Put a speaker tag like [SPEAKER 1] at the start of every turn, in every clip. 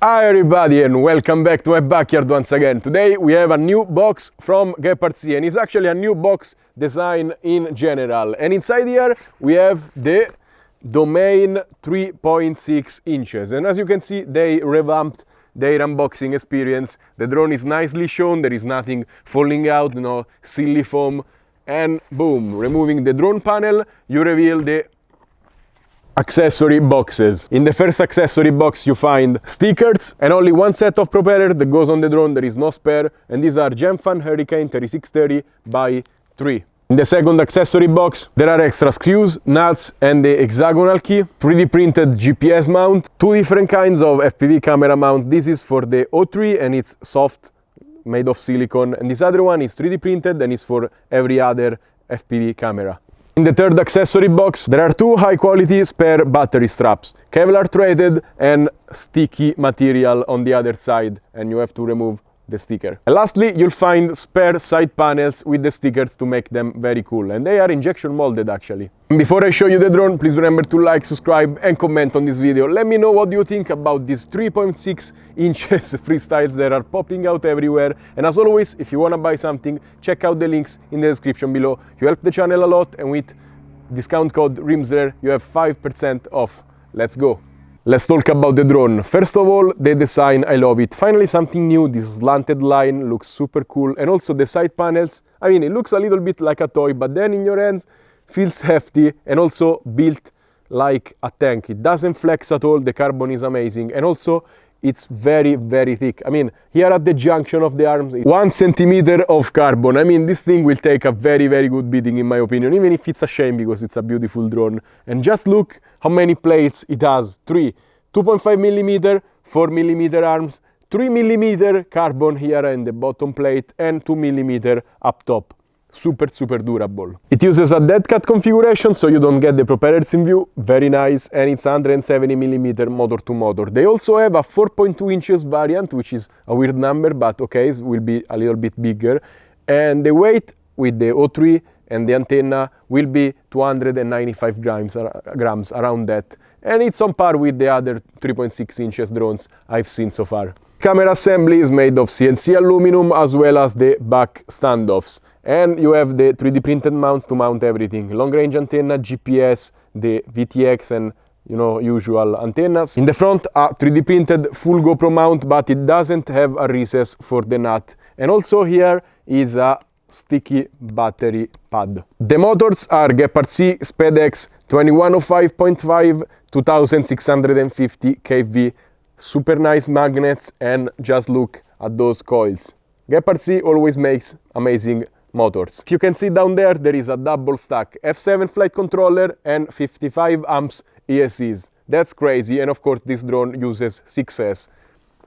[SPEAKER 1] Hi everybody and welcome back to my backyard once again. Today we have a new box from GEPRC and it's actually a new box design in general. And inside here we have the DoMain 3.6 inches. And as you can see, they revamped their unboxing experience. The drone is nicely shown, there is nothing falling out, no silly foam. And boom, removing the drone panel, you reveal the accessory boxes. In the first accessory box you find stickers and only one set of propeller that goes on the drone. There is no spare, and these are Gemfan Hurricane 3630 by 3. In the second accessory box there are extra screws, nuts and the hexagonal key, 3D printed GPS mount, two different kinds of FPV camera mounts. This is for the O3 and it's soft, made of silicone, and this other one is 3D printed and is for every other FPV camera. In the third accessory box, there are two high-quality spare battery straps, Kevlar threaded and sticky material on the other side, and you have to remove the sticker. And lastly, you'll find spare side panels with the stickers to make them very cool, and they are injection molded actually. Before I show you the drone, please remember to like, subscribe and comment on this video. Let me know what you think about these 3.6 inches freestyles that are popping out everywhere. And as always, if you want to buy something, check out the links in the description below. You help the channel a lot, and with discount code Rimzler you have 5% off. Let's go. Let's talk about the drone. First of all, the design, I love it. Finally something new. This slanted line looks super cool, and also the side panels. I mean, it looks a little bit like a toy, but then in your hands feels hefty and also built like a tank. It doesn't flex at all. The carbon is amazing, and also it's very, very thick. I mean, here at the junction of the arms, 1 centimeter of carbon. I mean, this thing will take a very, very good beating in my opinion, even if it's a shame because it's a beautiful drone. And just look how many plates it has. 3, 2.5 millimeter, 4 millimeter arms, 3 millimeter carbon here in the bottom plate, and 2 millimeter up top. Super durable. It uses a dead cat configuration, so you don't get the propellers in view. Very nice. And it's 170 millimeter motor to motor. They also have a 4.2 inches variant, which is a weird number, but okay, it will be a little bit bigger. And the weight with the O3 and the antenna will be 295 grams, around that. And it's on par with the other 3.6 inches drones I've seen so far. Camera assembly is made of CNC aluminum as well as the back standoffs. And you have the 3D printed mounts to mount everything. Long range antenna, GPS, the VTX and usual antennas. In the front, a 3D printed full GoPro mount, but it doesn't have a recess for the nut. And also here is a sticky battery pad. The motors are GEPRC SpeedX 2105.5 2650 kV. Super nice magnets, and just look at those coils. GEPRC always makes amazing motors. If you can see down there, there is a double stack F7 flight controller and 55 amps ESCs. That's crazy, and of course this drone uses 6S.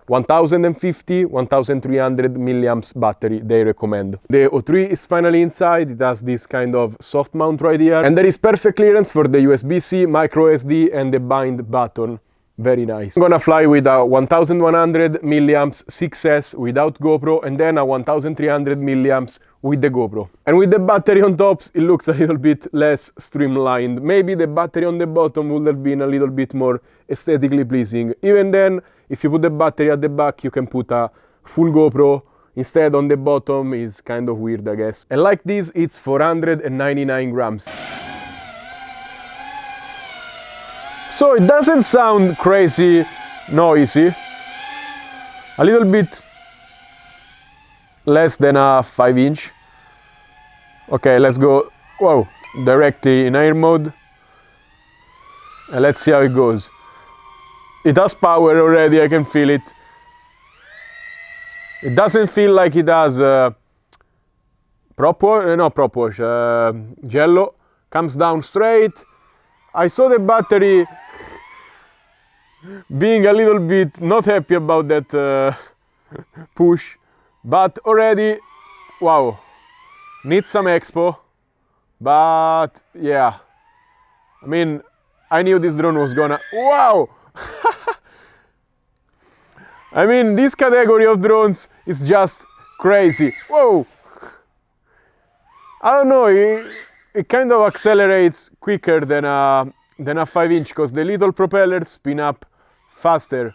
[SPEAKER 1] 1050, 1300 milliamps battery they recommend. The O3 is finally inside. It has this kind of soft mount right here, and there is perfect clearance for the USB-C, micro SD and the bind button. Very nice. I'm gonna fly with a 1100 milliamps 6S without GoPro, and then a 1300 milliamps with the GoPro. And with the battery on top, it looks a little bit less streamlined. Maybe the battery on the bottom would have been a little bit more aesthetically pleasing. Even then, if you put the battery at the back, you can put a full GoPro. Instead, on the bottom is kind of weird, I guess. And like this, it's 499 grams. So it doesn't sound crazy noisy. A little bit less than a 5-inch. Okay, let's go, whoa, directly in air mode. And let's see how it goes. It has power already, I can feel it. It doesn't feel like it has prop wash, jello. Comes down straight. I saw the battery being a little bit not happy about that push, but already, wow, needs some expo, but yeah, I mean, I knew this drone was gonna, wow, I mean, this category of drones is just crazy, whoa, I don't know, it kind of accelerates quicker than a 5-inch, because the little propellers spin up faster.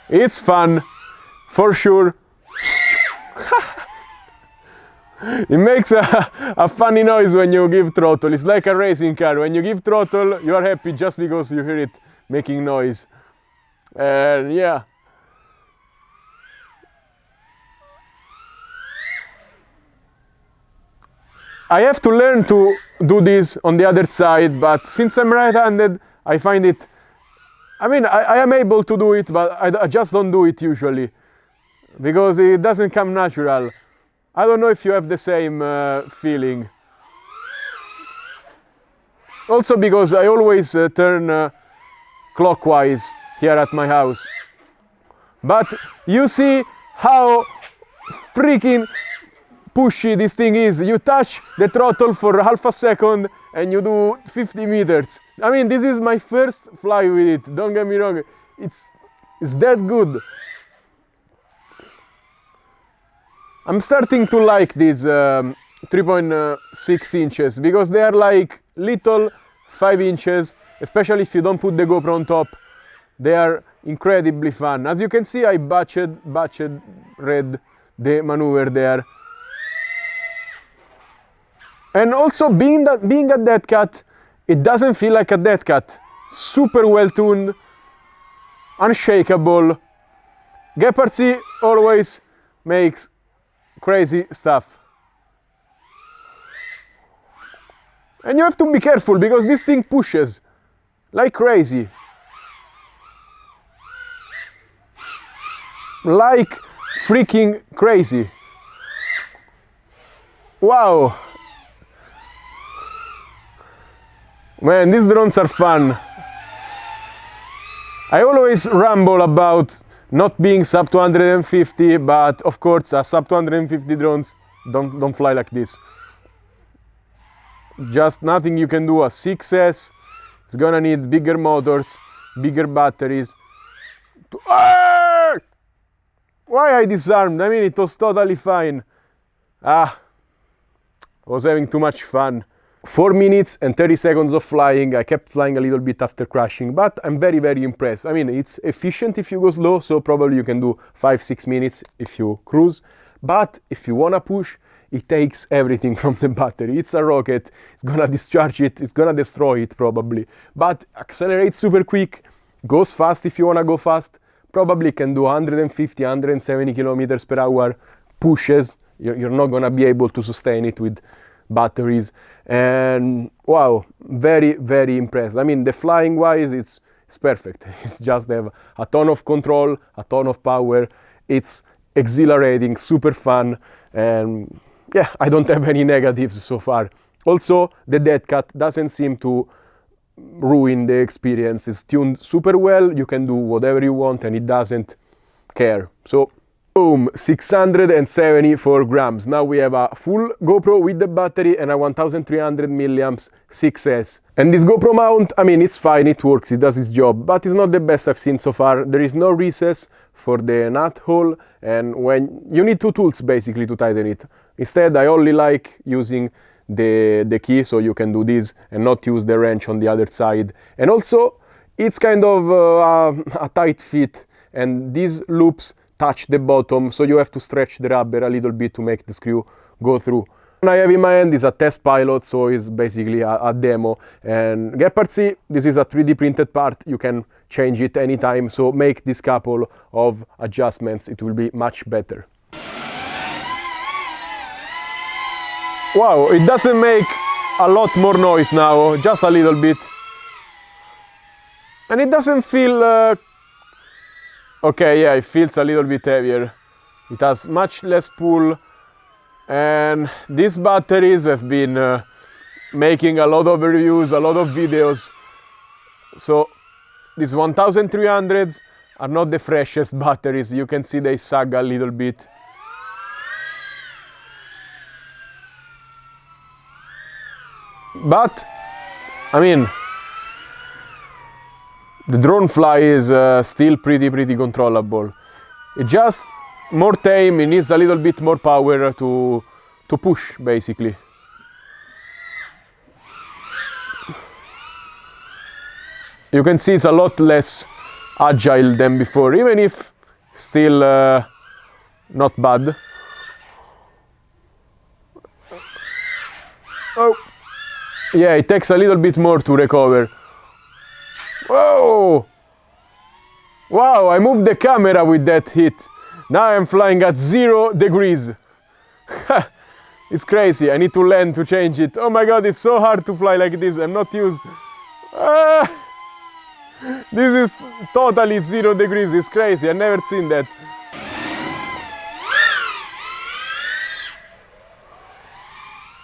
[SPEAKER 1] It's fun, for sure. It makes a funny noise when you give throttle. It's like a racing car. When you give throttle, you are happy just because you hear it making noise. And yeah. I have to learn to do this on the other side, but since I'm right-handed, I find it, I mean, I am able to do it, but I just don't do it usually, because it doesn't come natural. I don't know if you have the same feeling. Also because I always turn clockwise here at my house. But you see how freaking pushy this thing is. You touch the throttle for half a second and you do 50 meters. I mean, this is my first fly with it, don't get me wrong. It's that good. I'm starting to like these 3.6 inches because they are like little 5 inches, especially if you don't put the GoPro on top. They are incredibly fun. As you can see, I botched read the maneuver there. And also being a dead cat, it doesn't feel like a dead cat. Super well tuned, unshakable. GEPRC always makes crazy stuff. And you have to be careful because this thing pushes like crazy. Like freaking crazy. Wow. Man, these drones are fun. I always ramble about not being sub 250, but of course, sub 250 drones don't fly like this. Just nothing you can do. A 6S is gonna need bigger motors, bigger batteries. Why I disarmed? I mean, it was totally fine. I was having too much fun. 4 minutes and 30 seconds of flying. I kept flying a little bit after crashing, but I'm very, very impressed. I mean, it's efficient if you go slow, so probably you can do 5-6 minutes if you cruise. But if you wanna push, it takes everything from the battery. It's a rocket, it's gonna discharge it, it's gonna destroy it probably. But accelerates super quick, goes fast if you wanna go fast, probably can do 150, 170 kilometers per hour, pushes. You're not gonna be able to sustain it with batteries. And wow, very, very impressed. I mean, the flying wise, it's perfect. It's just have a ton of control, a ton of power. It's exhilarating, super fun, and yeah, I don't have any negatives so far. Also, the dead cat doesn't seem to ruin the experience. It's tuned super well, you can do whatever you want and it doesn't care. So boom, 674 grams. Now we have a full GoPro with the battery and a 1300 milliamps 6S. And this GoPro mount, I mean, it's fine, it works, it does its job, but it's not the best I've seen so far. There is no recess for the nut hole, and when you need two tools basically to tighten it. Instead, I only like using the key, so you can do this and not use the wrench on the other side. And also, it's kind of a tight fit, and these loops touch the bottom, so you have to stretch the rubber a little bit to make the screw go through. What I have in my hand is a test pilot, so it's basically a demo. And GEPRC, this is a 3D printed part, you can change it anytime, so make this couple of adjustments, it will be much better. Wow, it doesn't make a lot more noise now, just a little bit. And it doesn't feel okay, yeah, it feels a little bit heavier. It has much less pull, and these batteries have been making a lot of reviews, a lot of videos. So these 1300s are not the freshest batteries. You can see they sag a little bit. But, I mean, the drone fly is still pretty controllable. It's just more tame, it needs a little bit more power to push, basically. You can see it's a lot less agile than before, even if still not bad. Oh, yeah, it takes a little bit more to recover. Whoa! Wow, I moved the camera with that hit. Now I'm flying at 0 degrees. It's crazy. I need to learn to change it. Oh my god, it's so hard to fly like this. I'm not used. This is totally 0 degrees. It's crazy. I've never seen that.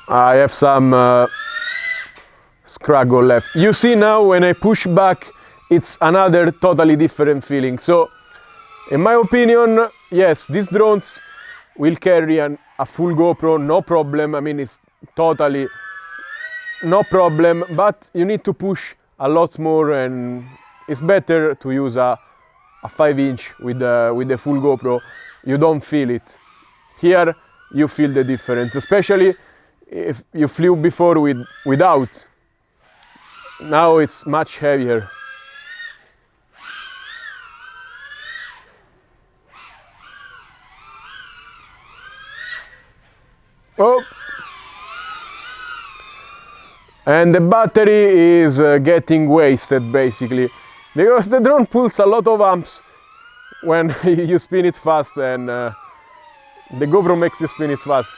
[SPEAKER 1] I have some scraggle left. You see now when I push back, it's another totally different feeling. So, in my opinion, yes, these drones will carry a full GoPro, no problem. I mean, it's totally no problem, but you need to push a lot more, and it's better to use a 5-inch with the full GoPro. You don't feel it. Here, you feel the difference, especially if you flew before without. Now it's much heavier. Oh, and the battery is getting wasted basically, because the drone pulls a lot of amps when you spin it fast, and the GoPro makes you spin it fast.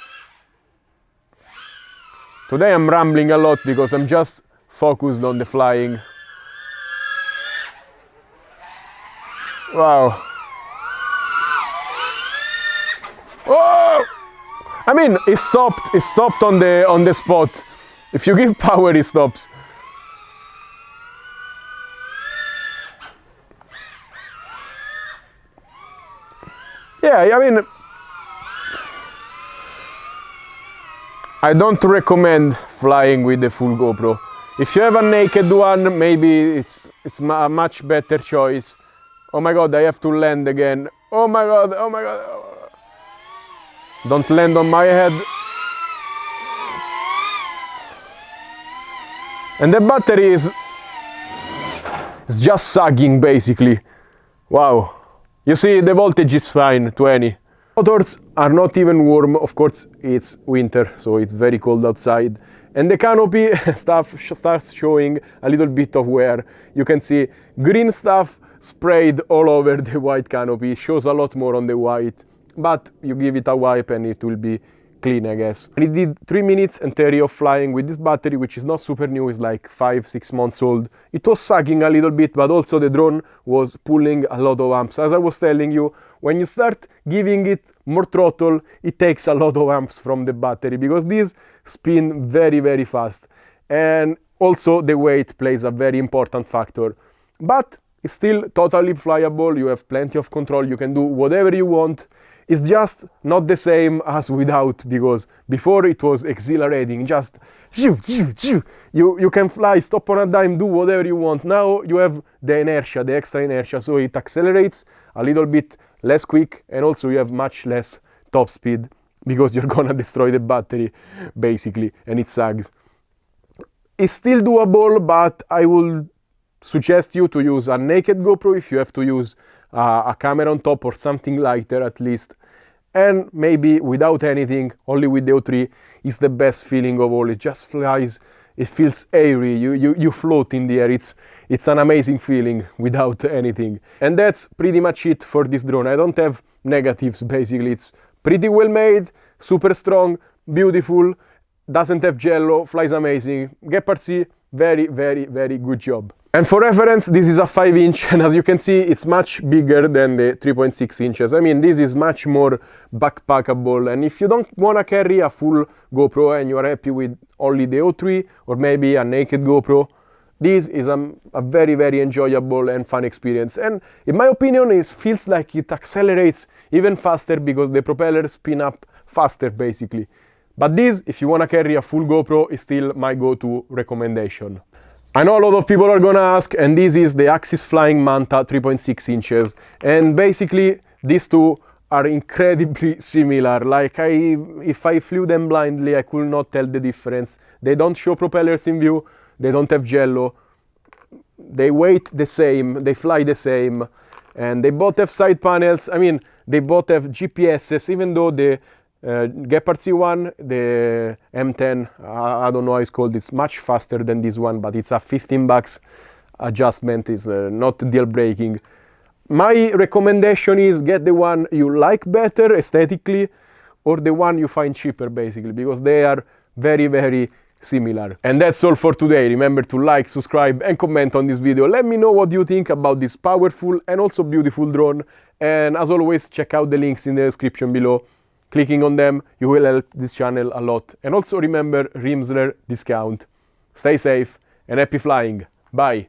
[SPEAKER 1] Today I'm rambling a lot because I'm just focused on the flying. Wow. Oh! I mean, it stopped on the spot. If you give power, it stops. Yeah, I mean, I don't recommend flying with the full GoPro. If you have a naked one, maybe it's a much better choice. Oh my god, I have to land again. Oh my god, oh my god. Don't land on my head. And the battery is just sagging basically. Wow. You see, the voltage is fine, 20. Motors are not even warm, of course it's winter, so it's very cold outside. And the canopy stuff starts showing a little bit of wear. You can see green stuff sprayed all over the white canopy. It shows a lot more on the white, but you give it a wipe and it will be clean, I guess. And it did 3 minutes and 30 of flying with this battery, which is not super new, it's like 5-6 months old. It was sagging a little bit, but also the drone was pulling a lot of amps. As I was telling you, when you start giving it more throttle, it takes a lot of amps from the battery, because these spin very, very fast. And also the weight plays a very important factor. But it's still totally flyable, you have plenty of control, you can do whatever you want. It's just not the same as without, because before it was exhilarating, just you can fly, stop on a dime, do whatever you want. Now you have the inertia, the extra inertia, so it accelerates a little bit less quick, and also you have much less top speed, because you're gonna destroy the battery basically, and it sags. It's still doable, but I will suggest you to use a naked GoPro if you have to use a camera on top, or something lighter at least. And maybe without anything, only with the O3 is the best feeling of all. It just flies, it feels airy, you float in the air. It's an amazing feeling without anything. And that's pretty much it for this drone. I don't have negatives basically. It's pretty well made, super strong, beautiful, doesn't have jello, flies amazing. GEPRC, very, very, very good job. And for reference, this is a 5-inch, and as you can see, it's much bigger than the 3.6 inches. I mean, this is much more backpackable, and if you don't want to carry a full GoPro and you are happy with only the O3 or maybe a naked GoPro, this is a very, very enjoyable and fun experience. And in my opinion, it feels like it accelerates even faster because the propellers spin up faster basically. But this, if you want to carry a full GoPro, is still my go-to recommendation. I know a lot of people are gonna ask, and this is the Axis Flying Manta 3.6 inches. And basically, these two are incredibly similar. Like, if I flew them blindly, I could not tell the difference. They don't show propellers in view, they don't have jello, they weight the same, they fly the same. and they both have side panels. I mean, they both have GPSs, even though the GEPRC one, the M10, I don't know how it's called, it's much faster than this one, but it's a $15 adjustment, is not deal breaking. My recommendation is get the one you like better aesthetically, or the one you find cheaper, basically, because they are very, very similar. And that's all for today. Remember to like, subscribe, and comment on this video. Let me know what you think about this powerful and also beautiful drone. And as always, check out the links in the description below. Clicking on them, you will help this channel a lot. And also remember, Rimzler discount. Stay safe and happy flying. Bye.